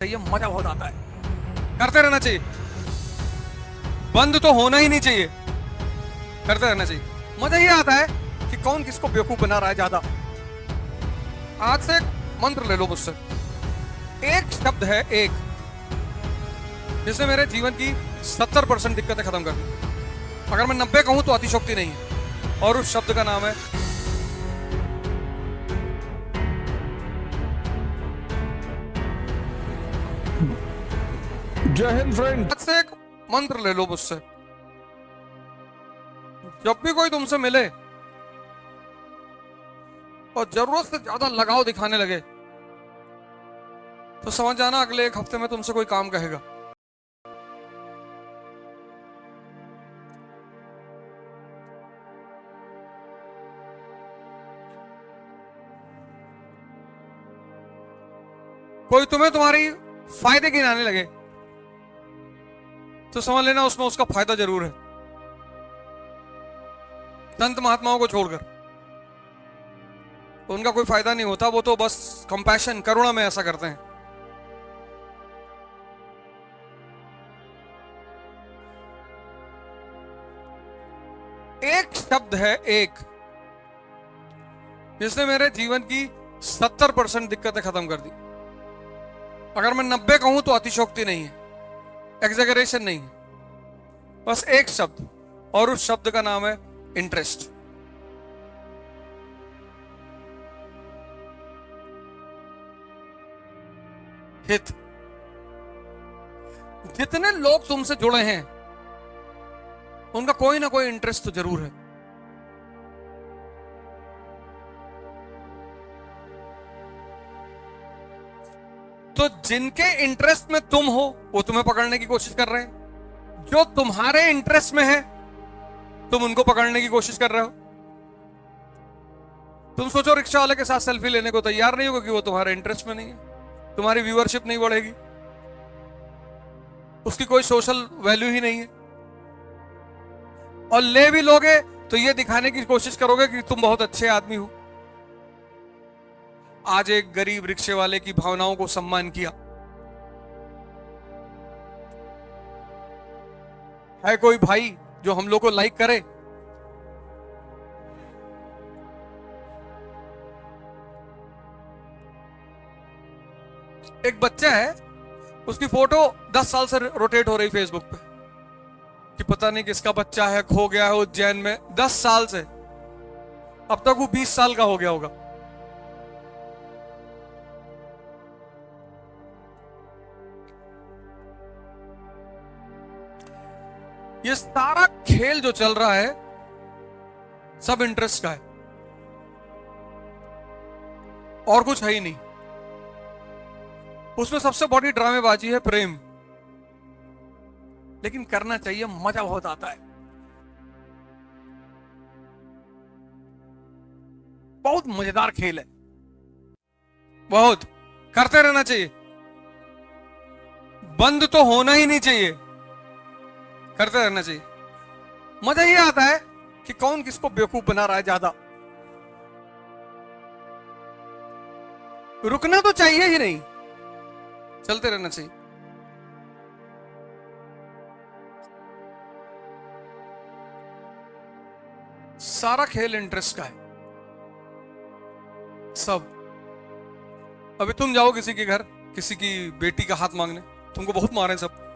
चाहिए, मजा बहुत आता है, करते रहना चाहिए, बंद तो होना ही नहीं चाहिए, करते रहना चाहिए। मजा ये आता है कि कौन किसको बेवकूफ बना रहा है ज्यादा। आज से एक मंत्र ले लो मुझसे, एक शब्द है एक, जिसने मेरे जीवन की 70% दिक्कतें खत्म कर दी। अगर मैं 90 कहूं तो अतिशोक्ति नहीं है, और उस शब्द का नाम है जय हिंद फ्रेंड। आज से एक मंत्र ले लो मुझसे, जब भी कोई तुमसे मिले और जरूरत से ज्यादा लगाव दिखाने लगे तो समझ जाना अगले एक हफ्ते में तुमसे कोई काम कहेगा। कोई तुम्हें तुम्हारी फायदे गिनाने लगे तो समझ लेना उसमें उसका फायदा जरूर है। संत महात्माओं को छोड़कर उनका कोई फायदा नहीं होता, वो तो बस कंपैशन, करुणा में ऐसा करते हैं। एक शब्द है एक, जिसने मेरे जीवन की 70% दिक्कतें खत्म कर दी। अगर मैं 90 कहूं तो अतिशोक्ति नहीं है, एग्जैगरेशन नहीं है, बस एक शब्द, और उस शब्द का नाम है इंटरेस्ट। हित। जितने लोग तुमसे जुड़े हैं उनका कोई ना कोई इंटरेस्ट तो जरूर है। तो जिनके इंटरेस्ट में तुम हो वो तुम्हें पकड़ने की कोशिश कर रहे हैं, जो तुम्हारे इंटरेस्ट में है तुम उनको पकड़ने की कोशिश कर रहे हो। तुम सोचो रिक्शा वाले के साथ सेल्फी लेने को तैयार नहीं होगा कि वो तुम्हारे इंटरेस्ट में नहीं है, तुम्हारी व्यूअरशिप नहीं बढ़ेगी, उसकी कोई सोशल वैल्यू ही नहीं है। और ले भी लोगे तो ये दिखाने की कोशिश करोगे कि तुम बहुत अच्छे आदमी हो। आज एक गरीब रिक्शे वाले की भावनाओं को सम्मान किया। है कोई भाई जो हम लोग को लाइक करे? एक बच्चा है, उसकी फोटो 10 साल से रोटेट हो रही फेसबुक पे कि पता नहीं किसका बच्चा है, खो गया है उज्जैन में। 10 साल से, अब तक वो 20 साल का हो गया होगा। ये सारा खेल जो चल रहा है सब इंटरेस्ट का है, और कुछ है ही नहीं। उसमें सबसे बड़ी ड्रामेबाजी है प्रेम, लेकिन करना चाहिए, मजा बहुत आता है, बहुत मजेदार खेल है, बहुत करते रहना चाहिए, बंद तो होना ही नहीं चाहिए, करते रहना चाहिए। मजा ये आता है कि कौन किसको बेवकूफ बना रहा है ज्यादा। रुकना तो चाहिए ही नहीं, चलते रहना चाहिए। सारा खेल इंटरेस्ट का है सब। अभी तुम जाओ किसी के घर, किसी की बेटी का हाथ मांगने, तुमको बहुत मारे सब,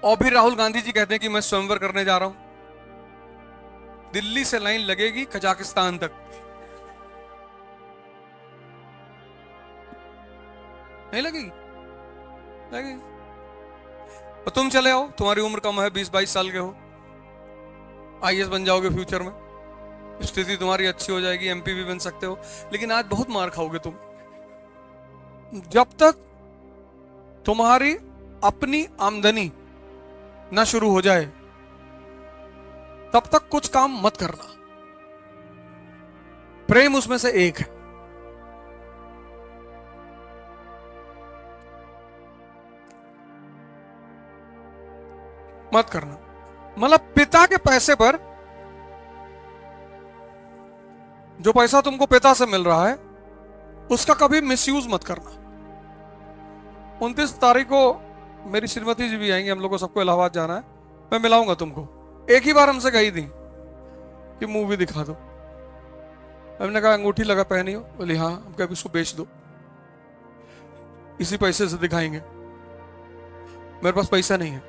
और भी राहुल गांधी जी कहते हैं कि मैं स्वयंवर करने जा रहा हूं। दिल्ली से लाइन लगेगी कजाकिस्तान तक, नहीं लगेगी? लगेगी। और तुम चले आओ, तुम्हारी उम्र कम है, 20-22 साल के हो, आईएएस बन जाओगे फ्यूचर में, स्थिति तुम्हारी अच्छी हो जाएगी, एमपी भी बन सकते हो, लेकिन आज बहुत मार खाओगे तुम। जब तक तुम्हारी अपनी आमदनी ना शुरू हो जाए तब तक कुछ काम मत करना। प्रेम उसमें से एक है। मत करना। मतलब पिता के पैसे पर, जो पैसा तुमको पिता से मिल रहा है, उसका कभी मिसयूज मत करना। 29 तारीख को मेरी श्रीमती जी भी आएंगे, हम लोग को सबको इलाहाबाद जाना है, मैं मिलाऊंगा तुमको। एक ही बार हमसे कही थी कि मूवी दिखा दो। हमने कहा अंगूठी लगा पहनी हो, बोली हाँ। हम कहा इसको बेच दो, इसी पैसे से दिखाएंगे। मेरे पास पैसा नहीं है।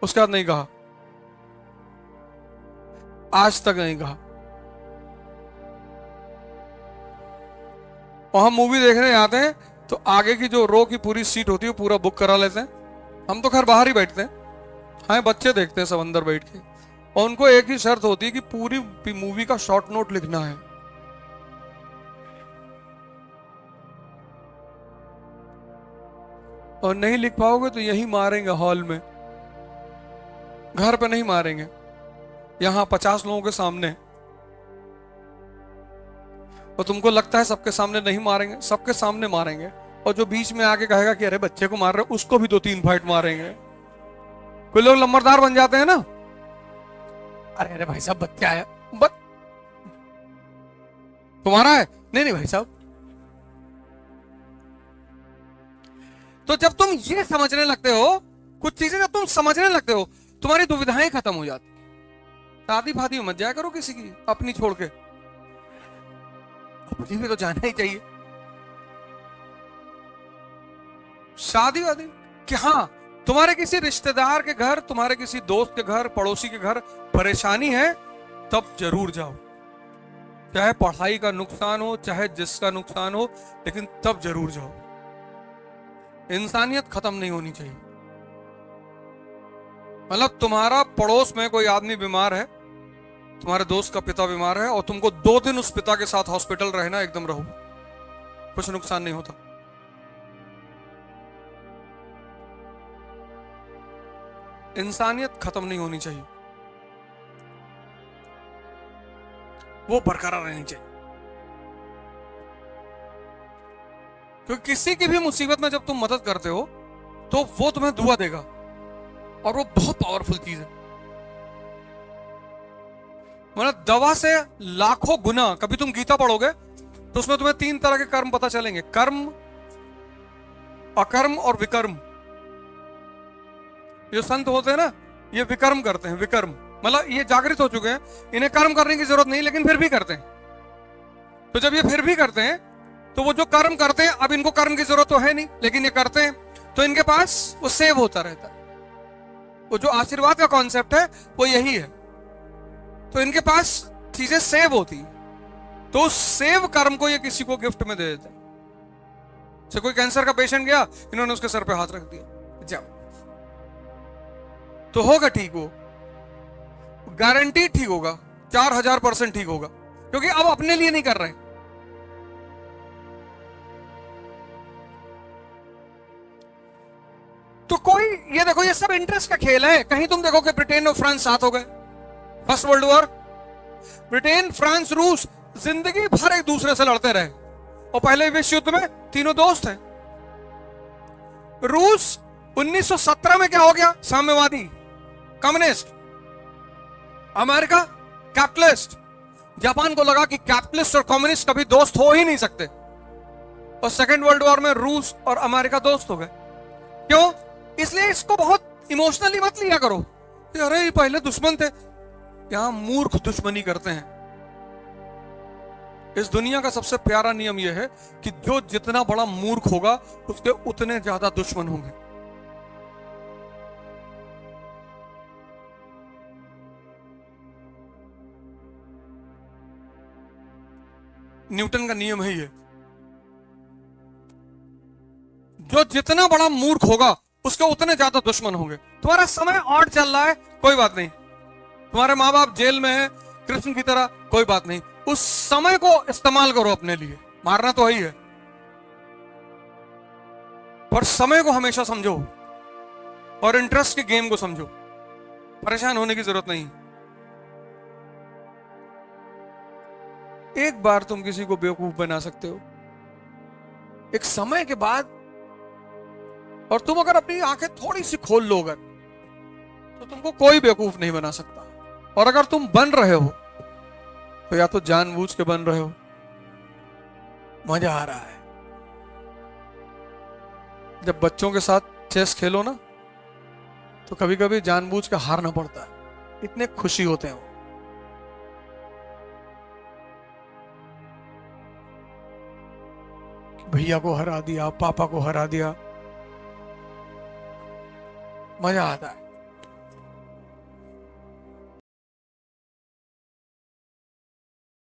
उसके बाद नहीं कहा, आज तक नहीं कहा। और हम मूवी देखने आते हैं तो आगे की जो रो की पूरी सीट होती है पूरा बुक करा लेते हैं। हम तो खैर बाहर ही बैठते हैं, हाँ बच्चे देखते हैं सब अंदर बैठ के। और उनको एक ही शर्त होती है कि पूरी मूवी का शॉर्ट नोट लिखना है। और नहीं लिख पाओगे तो यही मारेंगे हॉल में, घर पे नहीं मारेंगे, यहां 50 लोगों के सामने। और तुमको लगता है सबके सामने नहीं मारेंगे, सबके सामने मारेंगे। और जो बीच में आके कहेगा कि अरे बच्चे को मार रहे, उसको भी 2-3 फाइट मारेंगे। कोई लोग लंबरदार बन जाते हैं ना, अरे अरे भाई साहब बच्चा है, तुम्हारा है, नहीं नहीं भाई साहब। तो जब तुम ये समझने लगते हो, कुछ चीजें जब तुम समझने लगते हो, तुम्हारी दुविधाएं खत्म हो जाती। शादी फादी मत जाया करो किसी की अपनी छोड़ के, अपनी भी तो जाना ही चाहिए। शादी वादी कि हाँ, तुम्हारे किसी रिश्तेदार के घर, तुम्हारे किसी दोस्त के घर, पड़ोसी के घर परेशानी है, तब जरूर जाओ। चाहे पढ़ाई का नुकसान हो, चाहे जिसका नुकसान हो, लेकिन तब जरूर जाओ। इंसानियत खत्म नहीं होनी चाहिए। मतलब तुम्हारा पड़ोस में कोई आदमी बीमार है, तुम्हारे दोस्त का पिता बीमार है, और तुमको 2 दिन उस पिता के साथ हॉस्पिटल रहना, एकदम रहो, कुछ नुकसान नहीं होता। इंसानियत खत्म नहीं होनी चाहिए, वो बरकरार रहनी चाहिए। क्योंकि किसी की भी मुसीबत में जब तुम मदद करते हो तो वो तुम्हें दुआ देगा, और वो बहुत पावरफुल चीज है। मतलब दवा से लाखों गुना। कभी तुम गीता पढ़ोगे तो उसमें तुम्हें 3 तरह के कर्म पता चलेंगे, कर्म, अकर्म और विकर्म। जो संत होते हैं ना, ये विकर्म करते हैं, विकर्म मतलब ये जागृत हो चुके हैं, इन्हें कर्म करने की जरूरत नहीं, लेकिन फिर भी करते हैं। तो जब ये फिर भी करते हैं तो वो जो कर्म करते हैं, अब इनको कर्म की जरूरत तो है नहीं, लेकिन ये करते हैं, तो इनके पास वो सेव होता रहता है। वो जो आशीर्वाद का कॉन्सेप्ट है वो यही है। तो इनके पास चीजें सेव होती, तो उस सेव कर्म को ये किसी को गिफ्ट में दे देते हैं। कोई कैंसर का पेशेंट गया, इन्होंने उसके सर पे हाथ रख दिया, जाओ, तो होगा ठीक, वो गारंटी ठीक होगा, 4000% ठीक होगा, क्योंकि अब अपने लिए नहीं कर रहे। तो कोई ये देखो, ये सब इंटरेस्ट का खेल है। कहीं तुम देखो कि ब्रिटेन और फ्रांस साथ हो गए, first world war, Britain, France, रूस जिंदगी भर एक दूसरे से लड़ते रहे, और पहले विश्व युद्ध में तीनों दोस्त हैं। रूस 1917 में क्या हो गया, साम्यवादी, कम्युनिस्ट। America capitalist. जापान को लगा कि कैपिटलिस्ट और कम्युनिस्ट कभी दोस्त हो ही नहीं सकते, और सेकेंड वर्ल्ड वॉर में रूस और अमेरिका दोस्त हो गए। क्यों? इसलिए इसको बहुत इमोशनली मत लिया करो, अरे ये पहले दुश्मन थे। यहां मूर्ख दुश्मनी करते हैं। इस दुनिया का सबसे प्यारा नियम यह है कि जो जितना बड़ा मूर्ख होगा उसके उतने ज्यादा दुश्मन होंगे। न्यूटन का नियम है ये, जो जितना बड़ा मूर्ख होगा उसके उतने ज्यादा दुश्मन होंगे। तुम्हारा समय और चल रहा है, कोई बात नहीं, तुम्हारे माँ बाप जेल में है कृष्ण की तरह, कोई बात नहीं, उस समय को इस्तेमाल करो अपने लिए, मारना तो ही है, पर समय को हमेशा समझो और इंटरेस्ट के गेम को समझो। परेशान होने की जरूरत नहीं। एक बार तुम किसी को बेवकूफ बना सकते हो, एक समय के बाद, और तुम अगर अपनी आंखें थोड़ी सी खोल लो अगर, तो तुमको कोई बेवकूफ नहीं बना सकता। और अगर तुम बन रहे हो तो या तो जानबूझ के बन रहे हो, मजा आ रहा है, जब बच्चों के साथ चेस खेलो ना, तो कभी कभी जानबूझ के हारना पड़ता है, इतने खुशी होते हैं वो। भैया को हरा दिया, पापा को हरा दिया, मजा आता है।